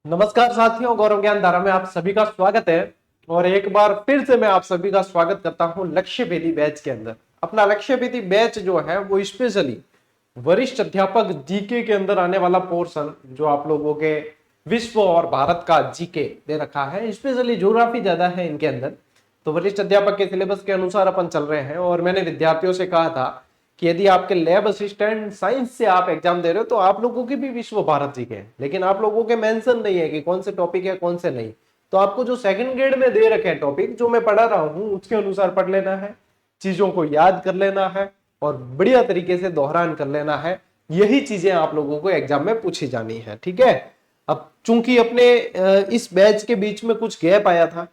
नमस्कार साथियों, गौरव ज्ञान धारा में आप सभी का स्वागत है। और एक बार फिर से मैं आप सभी का स्वागत करता हूं लक्ष्य भेदी बैच के अंदर। अपना लक्ष्य भेदी बैच जो है वो स्पेशली वरिष्ठ अध्यापक जीके के अंदर आने वाला पोर्शन जो आप लोगों के विश्व और भारत का जीके दे रखा है। स्पेशली ज्योग्राफी ज्यादा है इनके अंदर, तो वरिष्ठ अध्यापक के सिलेबस के अनुसार अपन चल रहे हैं। और मैंने विद्यार्थियों से कहा था कि यदि आपके लैब असिस्टेंट साइंस से आप एग्जाम दे रहे हो तो आप लोगों की भी विश्व भारत जी के हैं, लेकिन आप लोगों के मेंशन नहीं है कि कौन से टॉपिक है कौन से नहीं। तो आपको जो सेकंड ग्रेड में दे रखे हैं टॉपिक जो मैं पढ़ा रहा हूं उसके अनुसार पढ़ लेना है, चीजों को याद कर लेना है और बढ़िया तरीके से दोहरान कर लेना है। यही चीजें आप लोगों को एग्जाम में पूछी जानी है, ठीक है। अब चूंकि अपने इस बैच के बीच में कुछ गैप आया था,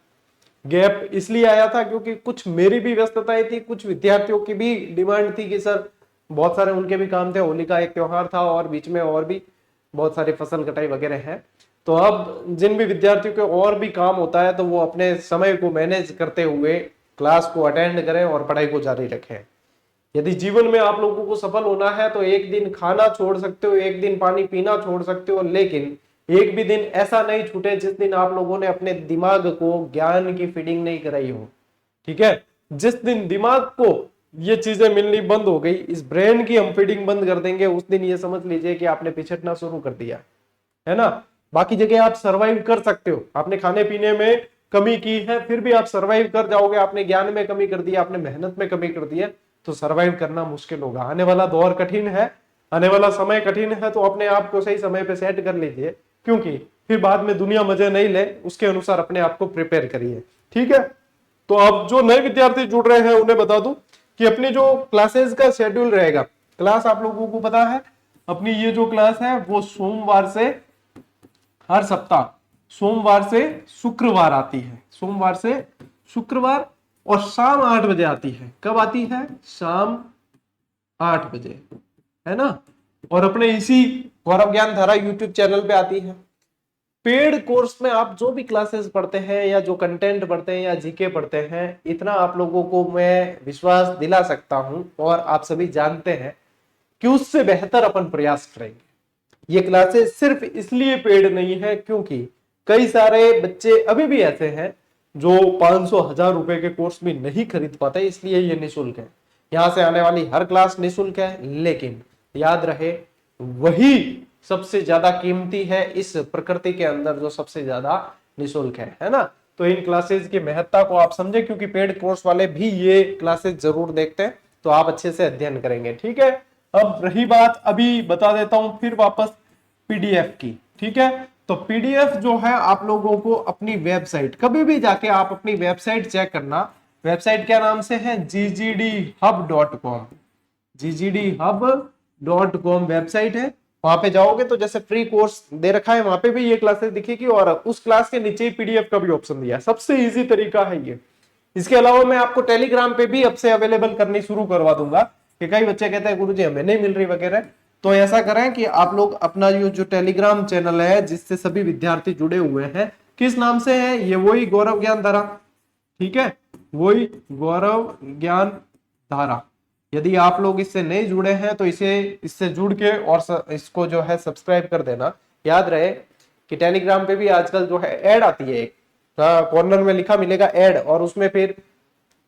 गैप इसलिए आया था क्योंकि कुछ मेरी भी व्यस्तताएं थी, कुछ विद्यार्थियों की भी डिमांड थी कि सर बहुत सारे उनके भी काम थे, होली का एक त्योहार था और बीच में और भी बहुत सारी फसल कटाई वगैरह है। तो अब जिन भी विद्यार्थियों के और भी काम होता है तो वो अपने समय को मैनेज करते हुए क्लास को अटेंड करें और पढ़ाई को जारी रखें। यदि जीवन में आप लोगों को सफल होना है तो एक दिन खाना छोड़ सकते हो, एक दिन पानी पीना छोड़ सकते हो, लेकिन एक भी दिन ऐसा नहीं छूटे जिस दिन आप लोगों ने अपने दिमाग को ज्ञान की फीडिंग नहीं कराई हो, ठीक है। जिस दिन दिमाग को ये चीजें मिलनी बंद हो गई, इस ब्रेन की हम फीडिंग बंद कर देंगे, उस दिन ये समझ लीजिए कि आपने पिछड़ना शुरू कर दिया है ना। बाकी जगह आप सरवाइव कर सकते हो, आपने खाने पीने में कमी की है फिर भी आप सरवाइव कर जाओगे, आपने ज्ञान में कमी कर दी, आपने मेहनत में कमी कर दी है तो सरवाइव करना मुश्किल होगा। आने वाला दौर कठिन है, आने वाला समय कठिन है, तो अपने आप को सही समय पे सेट कर लीजिए, क्योंकि फिर बाद में दुनिया मजे नहीं ले, उसके अनुसार अपने आप को प्रिपेयर करिए, ठीक है। तो अब जो नए विद्यार्थी जुड़ रहे हैं उन्हें बता दूं कि अपनी जो क्लासेस का शेड्यूल रहेगा, क्लास आप लोगों को पता है अपनी ये जो क्लास है वो सोमवार से हर सप्ताह सोमवार से शुक्रवार आती है, सोमवार से शुक्रवार और शाम 8 बजे आती है। कब आती है? शाम 8 बजे, है ना। और अपने इसी गौरव ज्ञान धारा यूट्यूब चैनल पे आती है। पेड कोर्स में आप जो भी क्लासेस पढ़ते हैं या जो कंटेंट पढ़ते हैं या जीके पढ़ते हैं, इतना आप लोगों को मैं विश्वास दिला सकता हूं और आप सभी जानते हैं कि उससे बेहतर अपन प्रयास करेंगे। ये क्लासेस सिर्फ इसलिए पेड नहीं है क्योंकि कई सारे बच्चे अभी भी ऐसे हैं जो 500-1000 रुपए के कोर्स भी नहीं खरीद पाते, इसलिए ये निःशुल्क है। यहां से आने वाली हर क्लास निःशुल्क है, लेकिन याद रहे वही सबसे ज्यादा कीमती है इस प्रकृति के अंदर, जो सबसे ज्यादा निःशुल्क है ना। तो इन क्लासेस की महत्ता को आप समझे, क्योंकि पेड कोर्स वाले भी ये क्लासेस जरूर देखते हैं, तो आप अच्छे से अध्ययन करेंगे, ठीक है। अब रही बात, अभी बता देता हूं फिर वापस पीडीएफ की, ठीक है। तो पीडीएफ जो है आप लोगों को अपनी वेबसाइट, कभी भी जाके आप अपनी वेबसाइट चेक करना। वेबसाइट क्या नाम से है? ggdhub.com, ggdhub.com वेबसाइट है। वहां पे जाओगे तो जैसे फ्री कोर्स दे रखा है वहां पे भी ये क्लासेस दिखेगी और उस क्लास के नीचे ही पीडीएफ का भी ऑप्शन दिया है। सबसे इजी तरीका है ये। इसके अलावा मैं आपको टेलीग्राम पे भी अब से अवेलेबल करनी शुरू करवा दूंगा, कि कई बच्चे कहते हैं गुरुजी हमें नहीं मिल रही वगैरह। तो ऐसा करें कि आप लोग अपना ये जो टेलीग्राम चैनल है जिससे सभी विद्यार्थी जुड़े हुए हैं, किस नाम से है ये? वही गौरव ज्ञान धारा, ठीक है, वही गौरव ज्ञान धारा। यदि आप लोग इससे नहीं जुड़े हैं तो इससे जुड़ के और इसको जो है सब्सक्राइब कर देना। याद रहे कि टेलीग्राम पे भी आजकल जो है ऐड आती है, एक कॉर्नर में लिखा मिलेगा ऐड, और उसमें फिर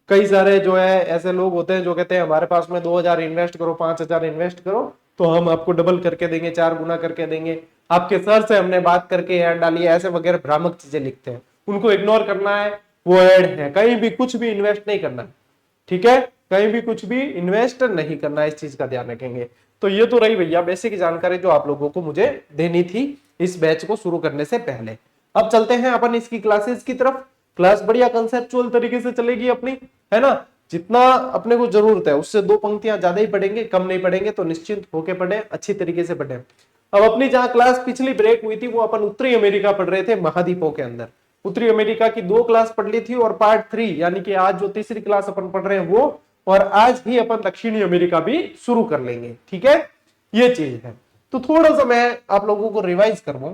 कई सारे जो है ऐसे लोग होते हैं जो कहते हैं हमारे पास में 2000 इन्वेस्ट करो, 5000 इन्वेस्ट करो तो हम आपको डबल करके देंगे, 4 गुना करके देंगे, आपके सर से हमने बात करके ऐड डाली है, ऐसे वगैरह भ्रामक चीजें लिखते हैं। उनको इग्नोर करना है, वो ऐड है, कहीं भी कुछ भी इन्वेस्ट नहीं करना, ठीक है, कहीं भी कुछ भी इन्वेस्ट नहीं करना, इस चीज का ध्यान रखेंगे। तो ये तो रही भैया बेसिक जानकारी जो आप लोगों को मुझे देनी थी इस बैच को शुरू करने से पहले। अब चलते हैं अपन इसकी क्लासेस की तरफ। क्लास बढ़िया कंसेप्चुअल तरीके से चलेगी अपनी, है ना। जितना अपने को जरूरत है उससे 2 पंक्तियां ज्यादा ही पढ़ेंगे, कम नहीं पढ़ेंगे, तो निश्चिंत होके पढ़े, अच्छी तरीके से पढ़े। अब अपनी जहां क्लास पिछली ब्रेक हुई थी वो अपन उत्तरी अमेरिका पढ़ रहे थे, महाद्वीपों के अंदर। उत्तरी अमेरिका की 2 क्लास पढ़ ली थी और पार्ट 3 यानी कि आज जो तीसरी क्लास अपन पढ़ रहे हैं वो, और आज ही अपन दक्षिणी अमेरिका भी शुरू कर लेंगे, ठीक है, ये चीज है। तो थोड़ा सा मैं आप लोगों को रिवाइज करवाऊं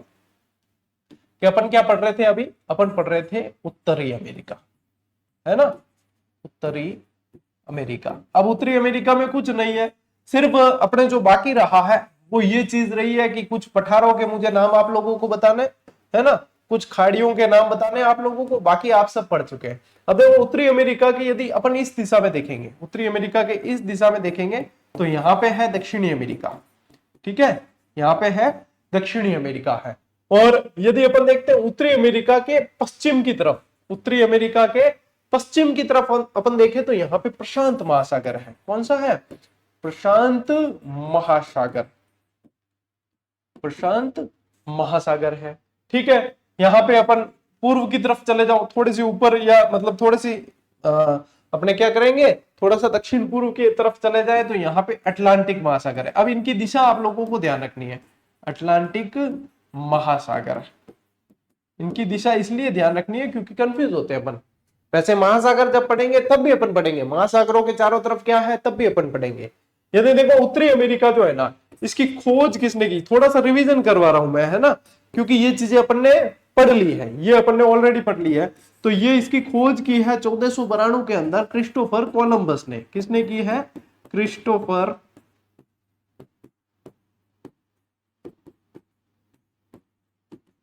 कि अपन क्या पढ़ रहे थे। अभी अपन पढ़ रहे थे उत्तरी अमेरिका, है ना, उत्तरी अमेरिका। अब उत्तरी अमेरिका में कुछ नहीं है, सिर्फ अपने जो बाकी रहा है वो ये चीज रही है कि कुछ पठारों के मुझे नाम आप लोगों को बताने, है ना, कुछ खाड़ियों के नाम बताने आप लोगों को, बाकी आप सब पढ़ चुके हैं। अब देखो उत्तरी अमेरिका की यदि अपन इस दिशा में देखेंगे, उत्तरी अमेरिका के इस दिशा में देखेंगे तो यहाँ पे है दक्षिणी अमेरिका, ठीक है, यहाँ पे है दक्षिणी अमेरिका है। और यदि अपन देखते हैं उत्तरी अमेरिका के पश्चिम की तरफ, उत्तरी अमेरिका के पश्चिम की तरफ अपन देखें तो यहाँ पे प्रशांत महासागर है। कौन सा है? प्रशांत महासागर, प्रशांत महासागर है, ठीक है। यहाँ पे अपन पूर्व की तरफ चले जाओ थोड़ी सी ऊपर, या मतलब थोड़ी सी अपने क्या करेंगे, थोड़ा सा दक्षिण पूर्व की तरफ चले जाए तो यहाँ पे अटलांटिक महासागर है। अब इनकी दिशा आप लोगों को ध्यान रखनी है, अटलांटिक महासागर, इनकी दिशा इसलिए ध्यान रखनी है क्योंकि कंफ्यूज होते हैं अपन। वैसे महासागर जब पढ़ेंगे तब भी अपन पढ़ेंगे, महासागरों के चारों तरफ क्या है तब भी अपन पढ़ेंगे। यदि देखो उत्तरी अमेरिका जो है ना, इसकी खोज किसने की, थोड़ा सा रिवीजन करवा रहा हूं मैं, है ना, क्योंकि ये चीजें अपन ने पढ़ ली है, ये अपन ने ऑलरेडी पढ़ ली है। तो ये इसकी खोज की है 1492 के अंदर क्रिस्टोफर कोलंबस ने। किसने की है? क्रिस्टोफर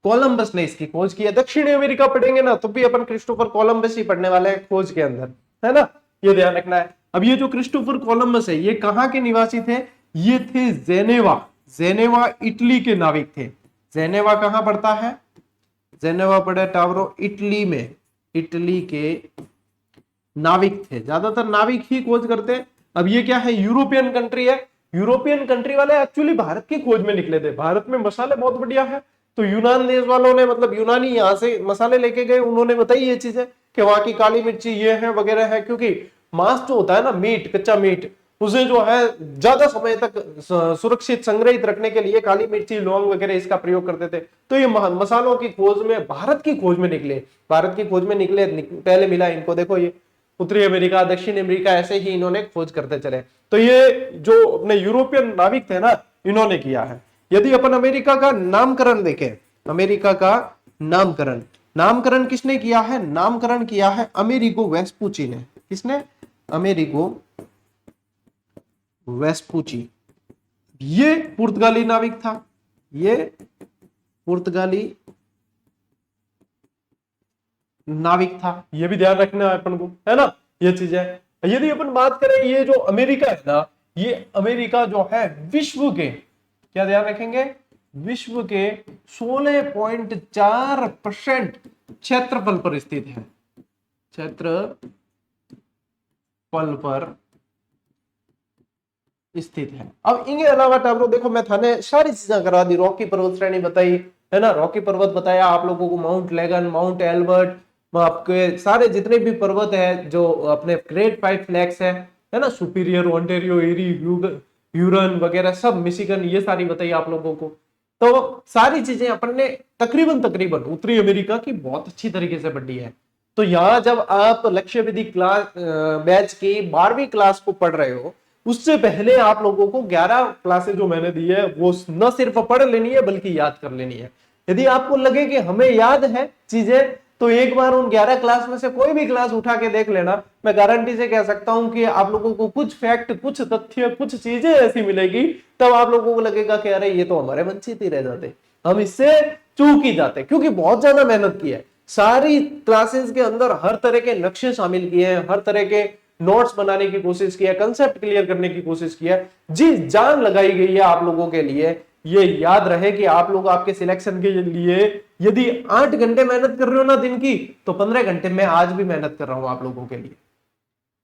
कोलंबस ने इसकी खोज की है। दक्षिणी अमेरिका पढ़ेंगे ना तो भी अपन क्रिस्टोफर कोलंबस ही पढ़ने वाले हैं खोज के अंदर, है ना, ये ध्यान रखना है। अब ये जो क्रिस्टोफर कोलंबस है ये कहां के निवासी थे? ये थे जेनेवा, जेनेवा इटली के नाविक थे। जेनेवा कहां पड़ता है? जेनेवा पड़े टावरो इटली में, इटली के नाविक थे। ज्यादातर नाविक ही खोज करते हैं। अब ये क्या है? यूरोपियन कंट्री है। यूरोपियन कंट्री वाले एक्चुअली भारत की खोज में निकले थे। भारत में मसाले बहुत बढ़िया है, तो यूनान देश वालों ने, मतलब यूनानी यहाँ से मसाले लेके गए, उन्होंने बताई ये चीजें कि वहां की काली मिर्ची ये है वगैरह है। क्योंकि मांस जो होता है ना, मीट, कच्चा मीट, उसे जो है ज्यादा समय तक सुरक्षित संग्रहित रखने के लिए काली मिर्ची, लौंग वगैरह इसका प्रयोग करते थे। तो ये मसालों की खोज में, भारत की खोज में निकले, भारत की खोज में निकले, पहले मिला इनको। देखो ये उत्तरी अमेरिका, दक्षिण अमेरिका, ऐसे ही इन्होंने खोज करते चले। तो ये जो अपने यूरोपियन नाविक थे ना, इन्होंने किया है। यदि अपन अमेरिका का नामकरण देखें, अमेरिका का नामकरण, नामकरण किसने किया है? नामकरण किया है अमेरिगो वेस्पुची ने। किसने? Amerigo Vespucci. ये पुर्तगाली नाविक था, ये पुर्तगाली नाविक था, ये भी ध्यान रखना है अपन को, है ना, ये चीज है। यदि अपन बात करें ये जो अमेरिका है ना, ये अमेरिका जो है विश्व के, क्या ध्यान रखेंगे, विश्व के 16.4% क्षेत्रफल पर स्थित है, क्षेत्रफल पर स्थित है। अब इनके अलावा टाबरो देखो, मैं थाने सारी चीजें करा दी, रॉकी पर्वत श्रेणी बताई, है ना, रॉकी पर्वत बताया आप लोगों को, माउंट लेगन, माउंट एल्बर्ट, आपके सारे जितने भी पर्वत है जो अपने ग्रेट फाइव फ्लैग्स है ना, सुपीरियर, ओंटारियो, एरी, ह्यूरन वगैरह सब, मिशिगन, ये सारी बताई आप लोगों को। तो सारी चीजें अपन ने तकरीबन उत्तरी अमेरिका की बहुत अच्छी तरीके से पढ़ी है। तो यहाँ जब आप लक्ष्य विधि क्लास बैच की 12वीं क्लास को पढ़ रहे हो, उससे पहले आप लोगों को 11 क्लासेस जो मैंने दी है वो न सिर्फ पढ़ लेनी है बल्कि याद कर लेनी है। यदि आपको लगे कि हमें याद है चीजें, तो एक बार उन 11 क्लास में से कोई भी क्लास उठा के देख लेना। मैं गारंटी से कह सकता हूं कि आप लोगों को कुछ फैक्ट, कुछ तथ्य, कुछ चीजें ऐसी मिलेगी, तब आप लोगों को लगेगा कि अरे ये तो हमारे वंचित ही रह जाते, हम इससे चूक ही जाते, क्योंकि बहुत ज्यादा मेहनत की है। सारी क्लासेस के अंदर हर तरह के नक्शे शामिल किए हैं, हर तरह के नोट्स बनाने की कोशिश की है, कंसेप्ट क्लियर करने की कोशिश की है, जी जान लगाई गई है आप लोगों के लिए। ये याद रहे कि आप लोग आपके सिलेक्शन के लिए यदि 8 घंटे मेहनत कर रहे हो ना दिन की, तो 15 घंटे मैं आज भी मेहनत कर रहा हूं आप लोगों के लिए।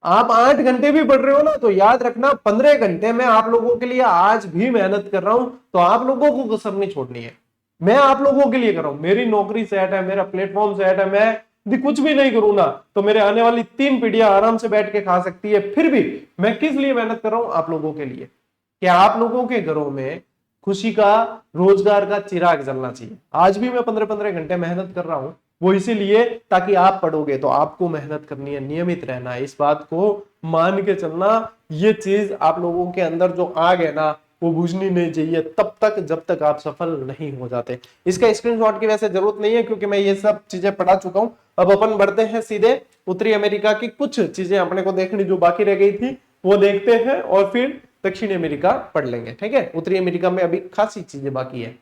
आप 8 घंटे भी पढ़ रहे हो ना, तो याद रखना 15 घंटे मैं आप लोगों के लिए आज भी मेहनत कर रहा हूं। तो आप लोगों को कसर नहीं छोड़नी है, मैं आप लोगों के लिए कर रहा हूं। मेरी नौकरी सेट है, मेरा प्लेटफॉर्म सेट है, मैं यदि कुछ भी नहीं करूं ना तो मेरे आने वाली 3 पीढ़ियां आराम से बैठ के खा सकती है। फिर भी मैं किस लिए मेहनत कर रहा हूं? आप लोगों के लिए, कि आप लोगों के घरों में खुशी का, रोजगार का चिराग जलना चाहिए। आज भी मैं 15-15 घंटे मेहनत कर रहा हूं, वो इसीलिए ताकि आप पढ़ोगे तो आपको मेहनत करनी है, नियमित रहना है, इस बात को मान के चलना। ये चीज आप लोगों के अंदर जो आग है ना, वो बुझनी नहीं चाहिए तब तक जब तक आप सफल नहीं हो जाते। इसका स्क्रीनशॉट की वैसे जरूरत नहीं है क्योंकि मैं ये सब चीजें पढ़ा चुका हूं। अब अपन बढ़ते हैं सीधे उत्तरी अमेरिका की कुछ चीजें अपने को देखनी जो बाकी रह गई थी वो देखते हैं, और फिर दक्षिणी अमेरिका पढ़ लेंगे, ठीक है। उत्तरी अमेरिका में अभी खासी चीजें बाकी है।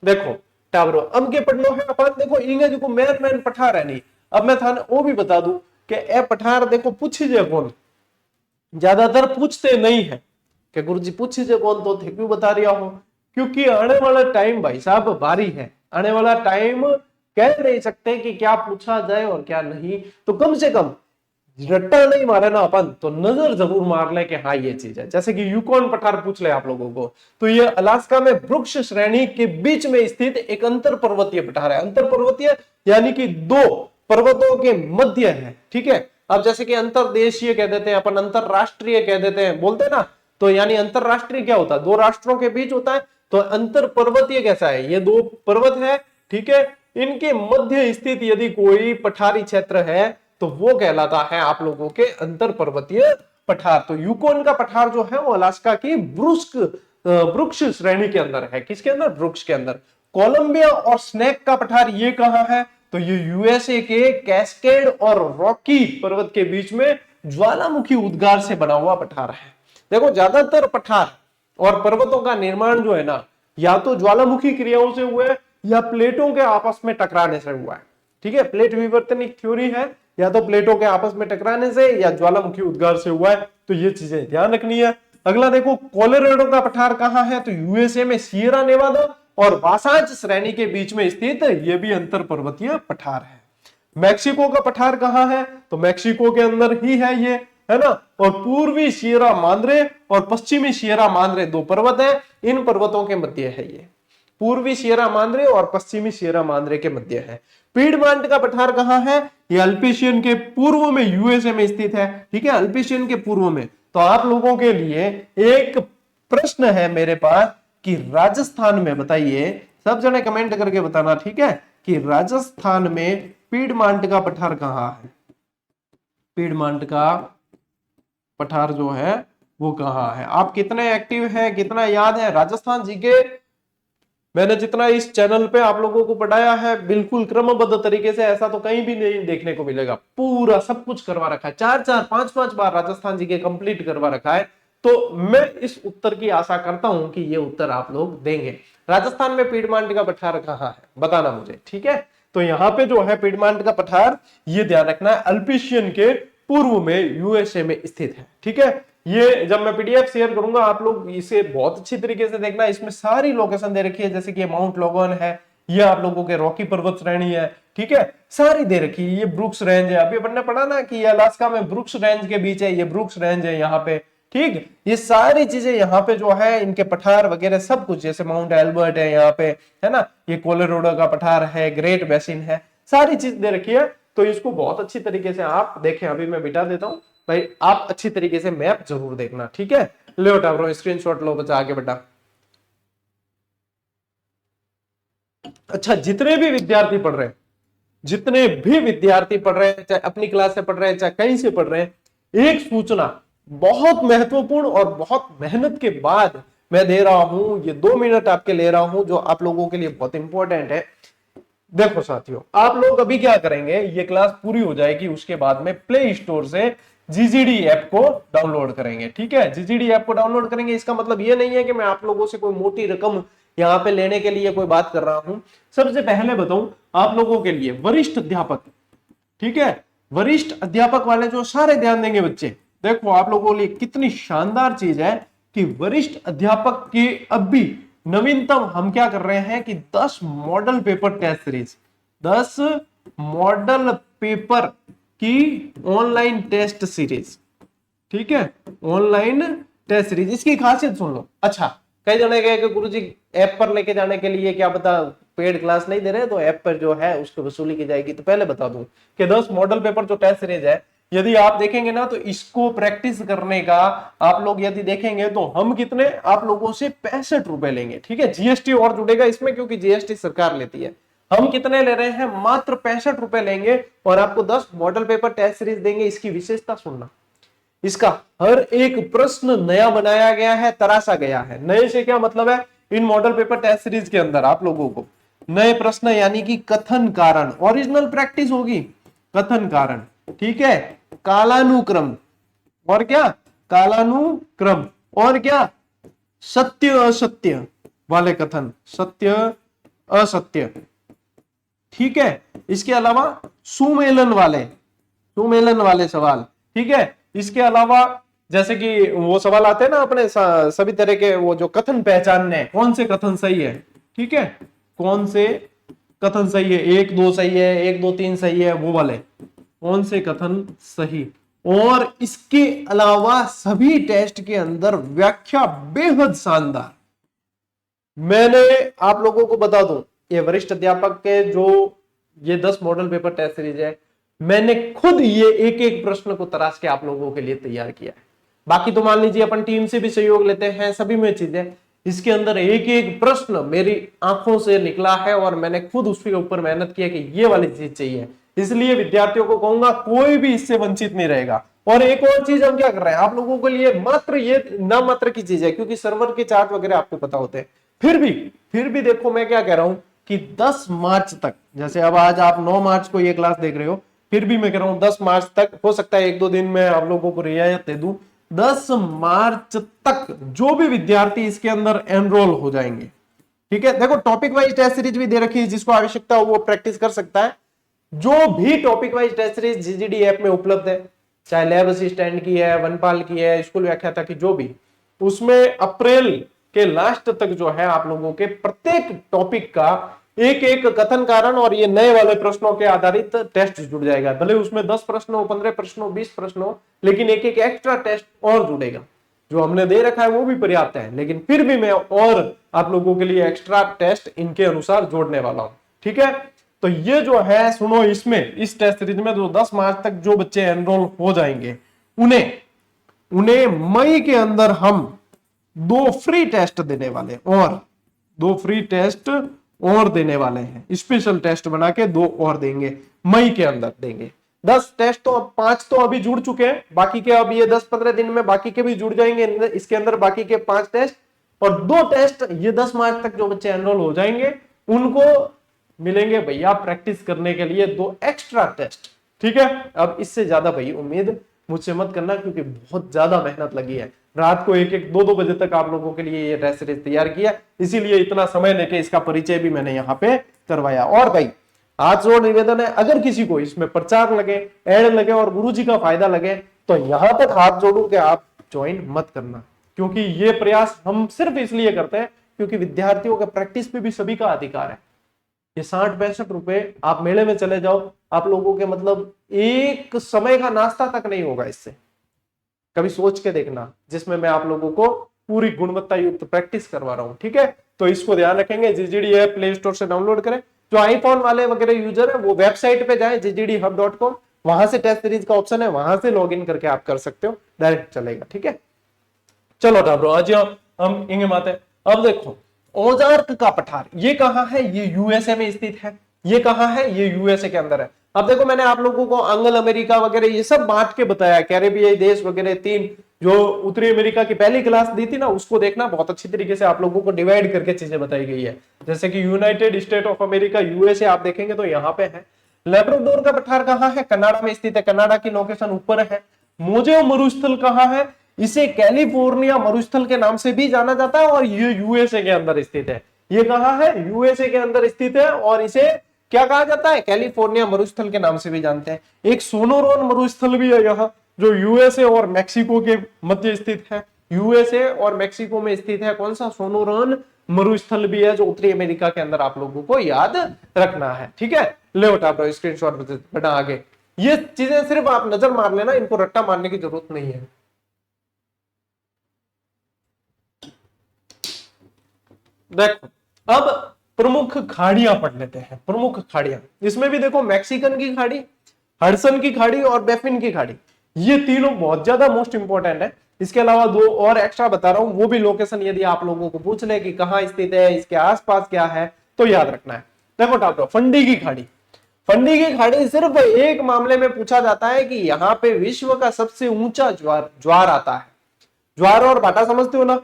देखो टावरो अब के पढ़नो है अपन देखो इंगे जो मेन पठार है नहीं। अब मैं थाने वो भी बता दूं कि ए पठार देखो पूछी जे कौन, ज्यादातर पूछते नहीं है कि गुरुजी पूछी जे कौन, तो थे क्यों बता रहा हूं, क्योंकि आने वाला टाइम भाई साहब भारी है। आने वाला टाइम कह नहीं सकते कि क्या पूछा जाए और क्या नहीं, तो कम से कम रट्टा नहीं मारे ना अपन तो नजर जरूर मार ले कि हाँ ये चीज है। जैसे कि यूकॉन पठार पूछ ले आप लोगों को, तो ये अलास्का में वृक्ष श्रेणी के बीच में स्थित एक अंतर पर्वतीय पठार है। अंतर पर्वतीय यानी कि दो पर्वतों के मध्य है, ठीक है। अब जैसे कि अंतरदेशीय कह देते हैं अपन, अंतरराष्ट्रीय कह देते हैं, बोलते हैं ना, तो यानी अंतरराष्ट्रीय क्या होता है, दो राष्ट्रों के बीच होता है। तो अंतर पर्वतीय कैसा है, ये दो पर्वत है, ठीक है, इनके मध्य स्थित यदि कोई पठारी क्षेत्र है तो वो कहलाता है आप लोगों के अंतर पर्वतीय पठार। तो यूकोन का पठार जो है वो अलास्का की वृक्ष श्रेणी के अंदर है। किसके अंदर, वृक्ष के अंदर। कोलंबिया और स्नेक का पठार ये कहां है, तो ये यूएसए के कैस्केड और रॉकी पर्वत के बीच में ज्वालामुखी उद्गार से बना हुआ पठार है। देखो ज्यादातर पठार और पर्वतों का निर्माण जो है ना, या तो ज्वालामुखी क्रियाओं से हुआ है या प्लेटों के आपस में टकराने से हुआ है, ठीक है। प्लेट विवर्तन एक थ्योरी है, या तो प्लेटों के आपस में टकराने से या ज्वालामुखी उद्गार से हुआ है, तो ये चीजें ध्यान रखनी है। अगला देखो कोलोराडो का पठार कहां है, तो यूएसए में सियरा नेवादा और वासाच श्रेणी के बीच में स्थित ये भी अंतर पर्वतीय पठार है। मैक्सिको का पठार कहां है, तो मैक्सिको के अंदर ही है ये, है ना। और पूर्वी सियरा मांद्रे और पश्चिमी सियरा मांद्रे दो पर्वत है, इन पर्वतों के मध्य है ये। पूर्वी सियरा मांद्रे और पश्चिमी सियरा मांद्रे के मध्य है। पीडमांट का पठार कहां है, ये अल्पेशियन के पूर्व में यूएसए में स्थित है, ठीक है, अल्पेशियन के पूर्व में। तो आप लोगों के लिए एक प्रश्न है मेरे पास कि राजस्थान में बताइए, सब जने कमेंट करके बताना, ठीक है, कि राजस्थान में पीडमांट का पठार कहां है। पीडमांट का पठार जो है वो कहां है। आप कितने एक्टिव हैं, कितना याद है राजस्थान जी के। मैंने जितना इस चैनल पे आप लोगों को पढ़ाया है बिल्कुल क्रमबद्ध तरीके से, ऐसा तो कहीं भी नहीं देखने को मिलेगा। पूरा सब कुछ करवा रखा है, 4-4 5-5 बार राजस्थान जी के कंप्लीट करवा रखा है। तो मैं इस उत्तर की आशा करता हूं कि ये उत्तर आप लोग देंगे। राजस्थान में पीडमांट का पठार कहां है बताना मुझे, ठीक है। तो यहाँ पे जो है पीडमांट का पठार, ये ध्यान रखना है, अल्पेशियन के पूर्व में यूएसए में स्थित है, ठीक है। ये जब मैं पीडीएफ शेयर करूंगा आप लोग इसे बहुत अच्छी तरीके से देखना, इसमें सारी लोकेशन दे रखी है, जैसे कि माउंट लोगन है, ये आप लोगों के रॉकी पर्वत श्रेणी है, ठीक है, सारी दे रखी है। ये ब्रुक्स रेंज है, अभी अपन ने पढ़ा ना कि ये अलास्का में ब्रुक्स रेंज के बीच है, ये ब्रुक्स रेंज है यहाँ पे, ठीक। ये सारी चीजें यहाँ पे जो है, इनके पठार वगैरह सब कुछ, जैसे माउंट एल्बर्ट है यहाँ पे, है ना, ये कोलोराडो का पठार है, ग्रेट बेसिन है, सारी चीज दे रखी है। तो इसको बहुत अच्छी तरीके से आप देखें, अभी मैं बिठा देता हूं भाई, आप अच्छी तरीके से मैप जरूर देखना, ठीक है। लो टावरों स्क्रीनशॉट लो बच्चा, आगे बढ़ा। अच्छा, जितने भी विद्यार्थी पढ़ रहे हैं, जितने भी विद्यार्थी पढ़ रहे हैं, चाहे अपनी क्लास से पढ़ रहे हैं चाहे कहीं से पढ़ रहे हैं, एक सूचना बहुत महत्वपूर्ण और बहुत मेहनत के बाद मैं दे रहा हूं, ये 2 मिनट आपके ले रहा हूं, जो आप लोगों के लिए बहुत इंपॉर्टेंट है। देखो साथियों, आप लोग अभी क्या करेंगे, ये क्लास पूरी हो जाएगी, उसके बाद में प्ले स्टोर से जीजीडी ऐप को डाउनलोड करेंगे, ठीक है। जीजीडी ऐप को डाउनलोड करेंगे, इसका मतलब ये नहीं है कि मैं आप लोगों से कोई मोटी रकम यहाँ पे लेने के लिए कोई बात कर रहा हूं। सबसे पहले बताऊं आप लोगों के लिए, वरिष्ठ अध्यापक, ठीक है, वरिष्ठ अध्यापक वाले जो सारे ध्यान देंगे बच्चे, देखो आप लोगों के लिए कितनी शानदार चीज है कि वरिष्ठ अध्यापक की अब भी नवीनतम हम क्या कर रहे हैं कि 10 model paper test series, 10 model paper की ऑनलाइन टेस्ट सीरीज, ठीक है, ऑनलाइन टेस्ट सीरीज। इसकी खासियत सुन लो। अच्छा, कई जने कहे कि गुरुजी ऐप पर लेके जाने के लिए क्या पता पेड क्लास नहीं दे रहे, तो ऐप पर जो है उसको वसूली की जाएगी। तो पहले बता दूं कि 10 मॉडल पेपर जो टेस्ट सीरीज है, यदि आप देखेंगे ना, तो इसको प्रैक्टिस करने का आप लोग यदि देखेंगे तो हम कितने आप लोगों से 65 रुपए लेंगे, ठीक है। जीएसटी और जुड़ेगा इसमें, क्योंकि जीएसटी सरकार लेती है। हम कितने ले रहे हैं, मात्र 65 रुपए लेंगे और आपको 10 मॉडल पेपर टेस्ट सीरीज देंगे। इसकी विशेषता सुनना, इसका हर एक प्रश्न नया बनाया गया है, तराशा गया है। नए से क्या मतलब है, इन मॉडल पेपर टेस्ट सीरीज के अंदर आप लोगों को नए प्रश्न यानी कि कथन कारण, ओरिजिनल प्रैक्टिस होगी, कथन कारण, ठीक है, कालानुक्रम, और क्या कालानुक्रम, और क्या सत्य असत्य वाले कथन, सत्य असत्य। ठीक है, इसके अलावा सुमेलन वाले सवाल। ठीक है, इसके अलावा जैसे कि वो सवाल आते हैं ना अपने सभी तरह के, वो जो कथन पहचानने, कौन से कथन सही है। ठीक है, कौन से कथन सही है, 1 2 सही है, 1 2 3 सही है, वो वाले कौन से कथन सही। और इसके अलावा सभी टेस्ट के अंदर व्याख्या बेहद शानदार। मैंने आप लोगों को बता दूं, ये वरिष्ठ अध्यापक के जो ये 10 मॉडल पेपर टेस्ट सीरीज है, मैंने खुद ये एक एक प्रश्न को तराश के आप लोगों के लिए तैयार किया है। बाकी तो मान लीजिए अपन टीम से भी सहयोग लेते हैं, सभी में चीजें, इसके अंदर एक एक प्रश्न मेरी आंखों से निकला है और मैंने खुद उसके ऊपर मेहनत किया कि ये वाली चीज चाहिए। इसलिए विद्यार्थियों को कहूंगा कोई भी इससे वंचित नहीं रहेगा। और एक और चीज हम क्या कर रहे हैं आप लोगों के लिए, मात्र ये ना मात्र की चीज है, क्योंकि सर्वर के चार्ट वगैरह आपको पता होते हैं, फिर भी देखो मैं क्या कह रहा हूं कि 10 मार्च तक, जैसे अब आज आप 9 मार्च को ये क्लास देख रहे हो, फिर भी मैं कह रहा हूं 10 मार्च तक, हो सकता है 1 2 दिन में आप लोगों को रियायत दे दूं, 10 मार्च तक जो भी विद्यार्थी इसके अंदर एनरोल हो जाएंगे। ठीक है, देखो टॉपिक वाइज टेस्ट सीरीज भी दे रखी है, जिसको आवश्यकता हो वो प्रैक्टिस कर सकता है। जो भी topic wise test series GGD app में उपलब्ध है, चाहे लैब असिस्टेंट की है, वनपाल की है, स्कूल व्याख्याता की, जो भी, उसमें अप्रैल के लास्ट तक जो है आप लोगों के प्रत्येक टॉपिक का एक एक कथन कारण और ये नए वाले प्रश्नों के आधारित टेस्ट जुड़ जाएगा। भले उसमें 10 प्रश्न हो, 15 प्रश्न हो, 20 प्रश्न हो, लेकिन एक एक एक्स्ट्रा टेस्ट और जुड़ेगा। जो हमने दे रखा है वो भी पर्याप्त है, लेकिन फिर भी मैं और आप लोगों के लिए एक्स्ट्रा टेस्ट इनके अनुसार जोड़ने वाला हूं। ठीक है, तो ये जो है सुनो, इसमें इस टेस्ट सीरीज में जो 10 मार्च तक जो बच्चे एनरोल हो जाएंगे, उन्हें मई के अंदर हम 2 फ्री टेस्ट देने वाले, और 2 फ्री टेस्ट और देने वाले हैं, स्पेशल टेस्ट बना के 2 और देंगे, मई के अंदर देंगे। 10 टेस्ट तो 5 तो अभी जुड़ चुके हैं, बाकी के अब ये 10-15 दिन में बाकी के भी जुड़ जाएंगे इसके अंदर, बाकी के 5 टेस्ट और 2 टेस्ट ये 10 मार्च तक जो बच्चे एनरोल हो जाएंगे उनको मिलेंगे भैया प्रैक्टिस करने के लिए 2 एक्स्ट्रा टेस्ट। ठीक है, अब इससे ज्यादा भाई उम्मीद मुझसे मत करना, क्योंकि बहुत ज्यादा मेहनत लगी है। रात को 1-1 2-2 बजे तक आप लोगों के लिए ये टेस्ट सीरीज तैयार किया, इसीलिए इतना समय लेके इसका परिचय भी मैंने यहाँ पे करवाया। और भाई हाथ जोड़ निवेदन है, अगर किसी को इसमें प्रचार लगे, एड लगे और गुरुजी का फायदा लगे, तो यहां तक हाथ जोड़ू कि आप ज्वाइन मत करना, क्योंकि ये प्रयास हम सिर्फ इसलिए करते हैं क्योंकि विद्यार्थियों का प्रैक्टिस पे भी सभी का अधिकार है। ये 60-65 रुपए आप मेले में चले जाओ, आप लोगों के मतलब एक समय का नाश्ता तक नहीं होगा इससे। कभी सोच के देखना, जिसमें मैं आप लोगों को पूरी गुणवत्ता युक्त प्रैक्टिस करवा रहा हूं। ठीक है, तो इसको ध्यान रखेंगे। जीजीडी ऐप प्ले स्टोर से डाउनलोड करें। जो आईफोन वाले वगैरह यूजर है वो वेबसाइट पे जाए ggdhub.com, वहां से टेस्ट सीरीज का ऑप्शन है, वहां से लॉग इन करके आप कर सकते हो, डायरेक्ट चलेगा। ठीक है, चलो टाब्रो आज हम इंगे माते। अब देखो औजार्क का पठार ये कहां है, ये यूएसए में स्थित है। ये कहां है, ये यूएसए के अंदर है। अब देखो मैंने आप लोगों को अंगल अमेरिका वगैरह ये सब बांट के बताया, कैरेबियाई देश वगैरह 3 जो उत्तरी अमेरिका की पहली क्लास दी थी ना, उसको देखना, बहुत अच्छी तरीके से आप लोगों को डिवाइड करके चीजें बताई गई है। जैसे कि United state of America USA आप देखेंगे तो यहाँ पे है। लेब्राडोर का पठार कहाँ है, कनाडा में स्थित है, कनाडा की लोकेशन ऊपर है। मोजेओ मरुस्थल कहाँ है, इसे कैलिफोर्निया मरुस्थल के नाम से भी जाना जाता है और ये यूएसए के अंदर स्थित है। ये कहाँ है, यूएसए के अंदर स्थित है और इसे क्या कहा जाता है, कैलिफोर्निया मरुस्थल के नाम से भी जानते हैं। एक सोनोरोन मरुस्थल भी है यहाँ, जो यूएसए और मैक्सिको के मध्य स्थित है। यूएसए और मैक्सिको में स्थित है कौन सा, सोनोरोन मरुस्थल भी है, जो उत्तरी अमेरिका के अंदर आप लोगों को याद रखना है। ठीक है, ले उठा स्क्रीनशॉट बना आगे। ये चीजें सिर्फ आप नजर मार लेना, इनको रट्टा मारने की जरूरत नहीं है। देखो अब प्रमुख खाड़ियां पढ़ लेते हैं। प्रमुख खाड़ियां, इसमें भी देखो मैक्सिकन की खाड़ी, हडसन की खाड़ी और बेफिन की खाड़ी, ये तीनों बहुत ज्यादा मोस्ट इंपोर्टेंट है। इसके अलावा 2 और एक्स्ट्रा बता रहा हूं, वो भी लोकेशन यदि आप लोगों को पूछ ले कि कहां स्थित है, इसके आसपास क्या है, तो याद रखना है। देखो टापरो फंडी की खाड़ी, फंडी की खाड़ी सिर्फ एक मामले में पूछा जाता है कि यहाँ पे विश्व का सबसे ऊंचा ज्वार आता है। ज्वार और भाटा समझते हो ना,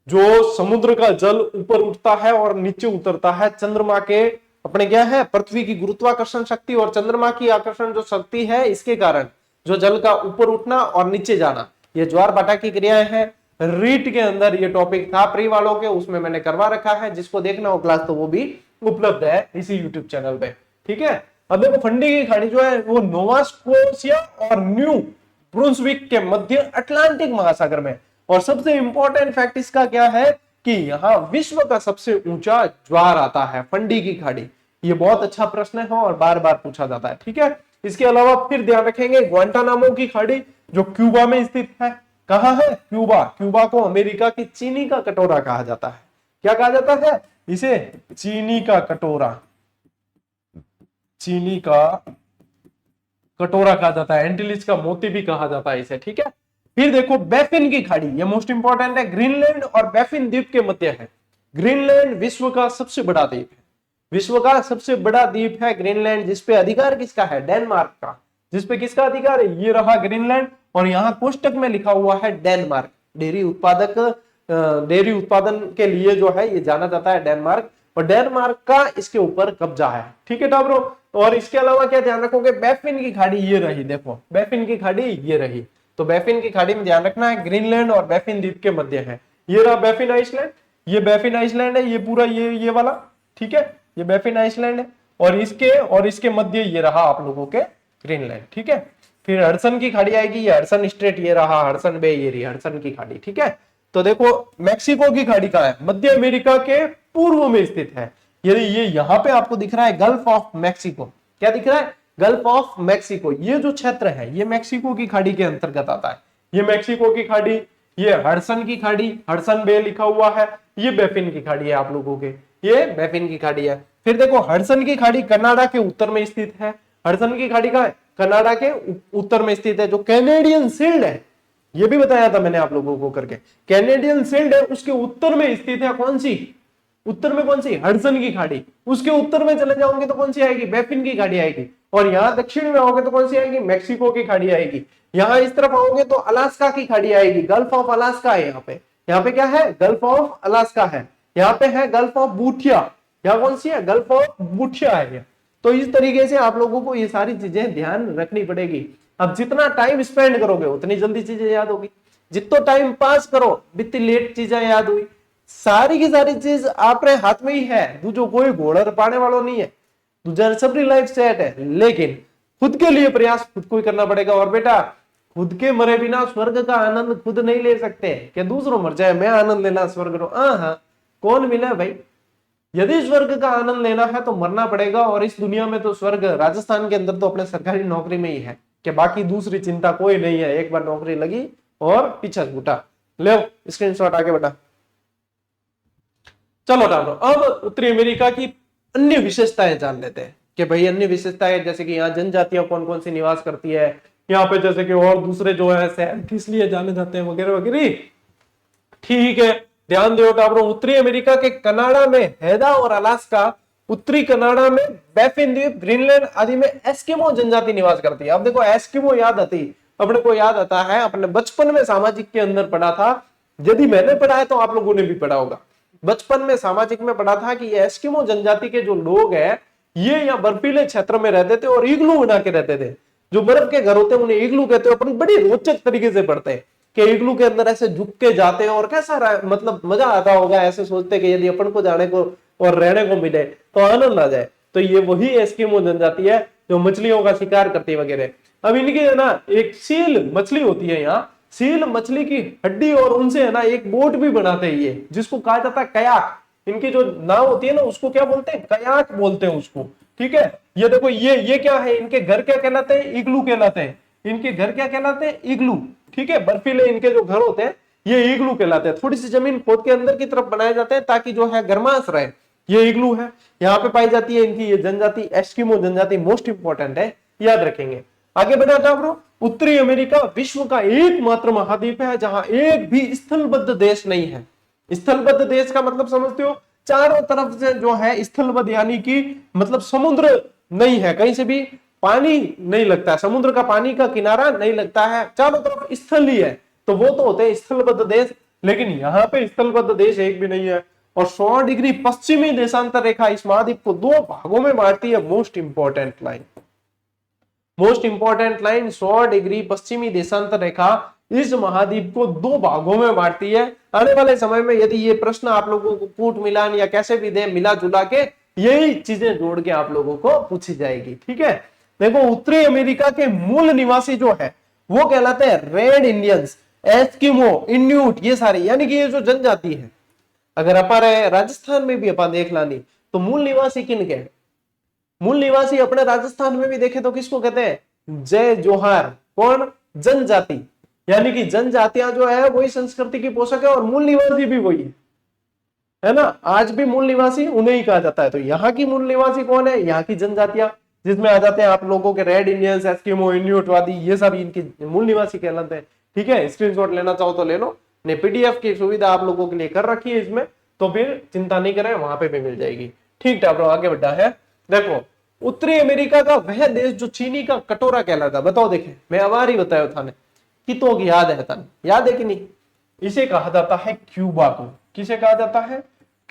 जो समुद्र का जल ऊपर उठता है और नीचे उतरता है, चंद्रमा के अपने क्या है, पृथ्वी की गुरुत्वाकर्षण शक्ति और चंद्रमा की आकर्षण जो शक्ति है, इसके कारण जो जल का ऊपर उठना और नीचे जाना, ये ज्वार भाटा की क्रियाएं हैं। रीट के अंदर ये टॉपिक था प्री वालों के, उसमें मैंने करवा रखा है, जिसको देखना हो क्लास तो वो भी उपलब्ध है इसी यूट्यूब चैनल पे। ठीक है, अब देखो फंडी की खाड़ी जो है वो नोवा स्कोशिया और न्यू ब्रुंसविक के मध्य अटलांटिक महासागर में, और सबसे इंपॉर्टेंट फैक्ट इसका क्या है कि यहाँ विश्व का सबसे ऊंचा ज्वार आता है, फंडी की खाड़ी। ये बहुत अच्छा प्रश्न है और बार बार पूछा जाता है। ठीक है, इसके अलावा फिर ध्यान रखेंगे ग्वांटानामो की खाड़ी जो क्यूबा में स्थित है। कहां है? क्यूबा। क्यूबा को अमेरिका की चीनी का कटोरा कहा जाता है। क्या कहा जाता है इसे? चीनी का कटोरा, चीनी का कटोरा कहा जाता है, एंटीलिस का मोती भी कहा जाता है इसे। ठीक है, फिर देखो बैफिन की खाड़ी, ये मोस्ट इंपॉर्टेंट है, ग्रीनलैंड और बैफिन द्वीप के मध्य है। ग्रीनलैंड विश्व का सबसे बड़ा द्वीप है, विश्व का सबसे बड़ा द्वीप है ग्रीनलैंड, जिसपे अधिकार किसका है? डेनमार्क का। जिसपे किसका अधिकार है? ये रहा ग्रीनलैंड, और यहाँ कोष्टक में लिखा हुआ है डेनमार्क। डेयरी उत्पादन के लिए जो है ये जाना जाता है डेनमार्क, और डेनमार्क का इसके ऊपर कब्जा है। ठीक है टाबरो, और इसके अलावा क्या ध्यान रखोगे? बैफिन की खाड़ी ये रही, देखो बैफिन की खाड़ी ये रही, तो बैफिन की खाड़ी में ध्यान रखना है ग्रीनलैंड और बैफिन द्वीप के मध्य है। ये रहा बैफिन आइसलैंड, ये बैफिन आइसलैंड है, ये पूरा ये वाला। ठीक है, ये बैफिन आइसलैंड है, और इसके मध्य ये रहा आप लोगों के ग्रीनलैंड। ठीक है, फिर हडसन की खाड़ी आएगी, ये हडसन स्ट्रेट, ये रहा हडसन बे, ये रही हडसन की खाड़ी। ठीक है, तो देखो मैक्सिको की खाड़ी कहां है? मध्य अमेरिका के पूर्व में स्थित है। ये यहाँ पे आपको दिख रहा है गल्फ ऑफ मैक्सिको। क्या दिख रहा है? Gulf of Mexico. ये जो क्षेत्र है ये मैक्सिको की खाड़ी के अंतर्गत आता है। ये मैक्सिको की खाड़ी, ये हडसन की खाड़ी, हडसन बे लिखा हुआ है, ये बैफिन की खाड़ी है आप लोगों के, ये बैफिन की खाड़ी है। फिर देखो हडसन की खाड़ी कनाडा के उत्तर में स्थित है। हडसन की खाड़ी कहां है? कनाडा के उत्तर में स्थित है। जो कैनेडियन शील्ड है, ये भी बताया था मैंने आप लोगों को करके, कैनेडियन शील्ड है उसके उत्तर में स्थित है। कौन सी? उत्तर में कौन सी? हडसन की खाड़ी। उसके उत्तर में चले जाओगे तो कौन सी आएगी? बैफिन की खाड़ी आएगी। और यहाँ दक्षिण में आओगे तो कौन सी आएगी? मैक्सिको की खाड़ी आएगी। यहाँ इस तरफ आओगे तो अलास्का की खाड़ी आएगी, गल्फ ऑफ अलास्का है यहाँ पे। यहाँ पे क्या है? गल्फ ऑफ अलास्का है। यहाँ पे है गल्फ ऑफ बूथिया। यहाँ कौन सी है? गल्फ ऑफ बूथिया है। तो इस तरीके से आप लोगों को ये सारी चीजें ध्यान रखनी पड़ेगी। अब जितना टाइम स्पेंड करोगे उतनी जल्दी चीजें याद होगी, जितना टाइम पास करो बितनी लेट चीजें याद हुई। सारी की सारी चीज आपने हाथ में ही है, दूजो कोई घोड़ा पाने वालों नहीं है, दूजा सबरी लाइफ सेट है। लेकिन खुद के लिए प्रयास खुद को ही करना पड़ेगा। और बेटा खुद के मरे बिना स्वर्ग का आनंद खुद नहीं ले सकते, क्या दूसरों मर जाए मैं आनंद लेना स्वर्ग रो? हाँ, कौन मिला भाई? यदि स्वर्ग का आनंद लेना है तो मरना पड़ेगा। और इस दुनिया में तो स्वर्ग राजस्थान के अंदर तो अपने सरकारी नौकरी में ही है, कि बाकी दूसरी चिंता कोई नहीं है। एक बार नौकरी लगी और पीछा छूटा। ले स्क्रीनशॉट आगे बढ़ा। चलो डालो, अब उत्तरी अमेरिका की अन्य विशेषताएं जान लेते हैं कि भाई अन्य विशेषताएं जैसे कि यहाँ जनजातियां कौन कौन सी निवास करती है, यहाँ पे जैसे कि और दूसरे जो है शहर किस लिए जाने जाते हैं वगैरह वगैरह। ठीक है, ध्यान दो टाबरो, उत्तरी अमेरिका के कनाडा में हैदा और अलास्का, उत्तरी कनाडा में बैफिन द्वीप, ग्रीनलैंड आदि में एस्किमो जनजाति निवास करती है। अब देखो एस्किमो याद आती, अपने को याद आता है, अपने बचपन में सामाजिक के अंदर पढ़ा था। यदि मैंने पढ़ा है तो आप लोगों ने भी पढ़ा होगा। बचपन में सामाजिक में पढ़ा था कि ये एस्किमो जनजाति के जो लोग हैं ये यहाँ बर्फीले क्षेत्र में रहते थे और इग्लू बना के रहते थे। जो बर्फ के घर होते हैं उन्हें इग्लू कहते हैं। अपन बड़ी रोचक तरीके से पढ़ते हैं कि इग्लू के अंदर ऐसे झुक के जाते हैं और कैसा मतलब मजा आता होगा, ऐसे सोचते कि यदि अपन को जाने को और रहने को मिले तो आनंद आ जाए। तो ये वही एस्किमो जनजाति है जो मछलियों का शिकार करती है वगैरह। अब इनकी है ना एक सील मछली होती है, यहाँ सील मछली की हड्डी और उनसे है ना एक बोट भी बनाते हैं ये, जिसको कहा जाता है कयाक। इनकी जो नाव होती है ना उसको क्या बोलते हैं? कयाक बोलते हैं उसको। ठीक है, ये देखो ये क्या है? इनके घर क्या कहलाते हैं? इग्लू कहलाते हैं। इनके घर क्या कहलाते हैं? इग्लू। ठीक है, बर्फीले इनके जो घर होते हैं ये इग्लू कहलाते हैं। थोड़ी सी जमीन खोद के अंदर की तरफ बनाए जाते हैं ताकि जो है गर्माश रहे। ये इग्लू है, यहाँ पे पाई जाती है इनकी ये जनजाति एस्किमो जनजाति, मोस्ट इंपॉर्टेंट है, याद रखेंगे। आगे बढ़ाता हूं, उत्तरी अमेरिका विश्व का एकमात्र महाद्वीप है जहां एक भी स्थलबद्ध देश नहीं है। स्थलबद्ध देश का मतलब समझते हो? चारों तरफ से जो है स्थलबद्ध यानी कि मतलब समुद्र नहीं है, कहीं से भी पानी नहीं लगता है, समुद्र का पानी का किनारा नहीं लगता है, चारों तरफ स्थल ही है, तो वो तो होते हैं स्थलबद्ध देश। लेकिन यहाँ पे स्थलबद्ध देश एक भी नहीं है। और 100 डिग्री पश्चिमी देशांतर रेखा इस महाद्वीप को 2 भागों में बांटती है। मोस्ट इंपॉर्टेंट लाइन 100 डिग्री पश्चिमी देशांतर रेखा इस महाद्वीप को 2 भागों में बांटती है। आने वाले समय में यदि ये प्रश्न आप लोगों को कूट मिलान या कैसे भी दे, मिला जुला के यही चीजें जोड़ के आप लोगों को पूछी जाएगी। ठीक है, देखो उत्तरी अमेरिका के मूल निवासी जो है वो कहलाते हैं रेड इंडियंस, एस्किमो, इन्यूट, ये सारे, यानी कि ये जो जनजाति है। अगर हमारे राजस्थान में भी अपन देख लानी तो मूल निवासी किन के? मूल निवासी अपने राजस्थान में भी देखे तो किसको कहते हैं? जय जोहार। कौन? जनजाति, यानी कि जनजातियां जो है वही संस्कृति की पोषक है और मूल निवासी भी वही है ना। आज भी मूल निवासी उन्हें ही कहा जाता है। तो यहाँ की मूल निवासी कौन है? यहाँ की जनजातियां, जिसमें आ जाते हैं आप लोगों के रेड इंडियंस, एस्किमो, इन्यूटवादी, ये सब इनकी मूल निवासी कहलाते हैं। ठीक है, स्क्रीनशॉट लेना चाहो तो ले लो, ने पीडीएफ की सुविधा आप लोगों के लिए कर रखी है इसमें, तो फिर चिंता नहीं करें, वहां पे भी मिल जाएगी। ठीक टाइप आगे बढ़ा है। देखो उत्तरी अमेरिका का वह देश जो चीनी का कटोरा कहलाता, बताओ देखे, मैं आवार ही बताया था कि तो याद है तन, याद है कि नहीं? इसे कहा जाता है क्यूबा को। किसे कहा जाता है?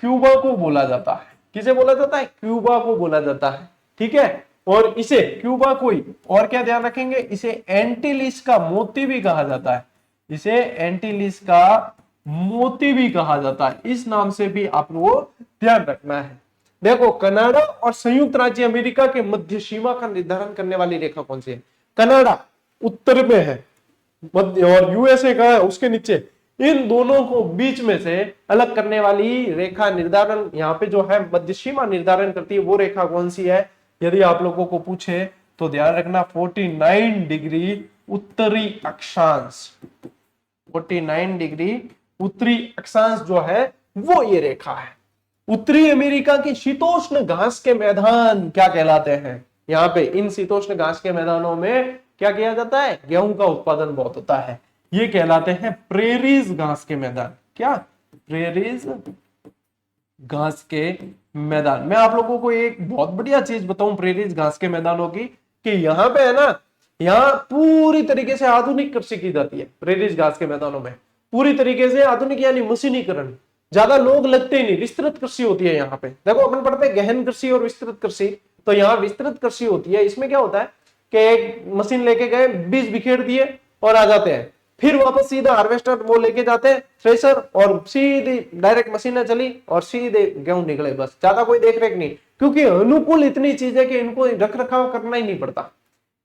क्यूबा को बोला जाता है। किसे बोला जाता है? क्यूबा को बोला जाता है। ठीक है, और इसे क्यूबा को ही और क्या ध्यान रखेंगे, इसे एंटीलिस का मोती भी कहा जाता है। इसे एंटीलिस का मोती भी कहा जाता है, इस नाम से भी आपको ध्यान रखना है। देखो कनाडा और संयुक्त राज्य अमेरिका के मध्य सीमा का निर्धारण करने वाली रेखा कौन सी है? कनाडा उत्तर में है मध्य और यूएसए का है उसके नीचे। इन दोनों को बीच में से अलग करने वाली रेखा निर्धारण यहाँ पे जो है मध्य सीमा निर्धारण करती है, वो रेखा कौन सी है? यदि आप लोगों को पूछे तो ध्यान रखना 49 डिग्री उत्तरी अक्षांश। 49 डिग्री उत्तरी अक्षांश जो है वो ये रेखा है। उत्तरी अमेरिका की शीतोष्ण घास के मैदान क्या कहलाते हैं? यहाँ पे इन शीतोष्ण घास के मैदानों में क्या किया जाता है? गेहूं का उत्पादन बहुत होता है, ये कहलाते हैं प्रेरीज घास के मैदान। क्या? प्रेरीज घास के मैदान। मैं आप लोगों को एक बहुत बढ़िया चीज बताऊं प्रेरीज घास के मैदानों की, कि यहाँ पे है ना, यहाँ पूरी तरीके से आधुनिक कृषि की जाती है। प्रेरीज घास के मैदानों में पूरी तरीके से आधुनिक यानी मशीनीकरण, ज्यादा लोग लगते ही नहीं, विस्तृत कृषि होती है यहाँ पे। देखो अपन पढ़ते हैं गहन कृषि और विस्तृत कृषि, तो यहाँ विस्तृत कृषि होती है। इसमें क्या होता है कि एक मशीन लेके गए, बीज बिखेर दिए और आ जाते हैं, फिर वापस सीधा हार्वेस्टर वो लेके जाते हैं, थ्रेशर, और सीधी डायरेक्ट मशीनें चली और सीधे गेहूं निकले, बस। ज्यादा कोई देख रेख नहीं, क्योंकि अनुकूल इतनी चीज है कि इनको रख रखाव करना ही नहीं पड़ता।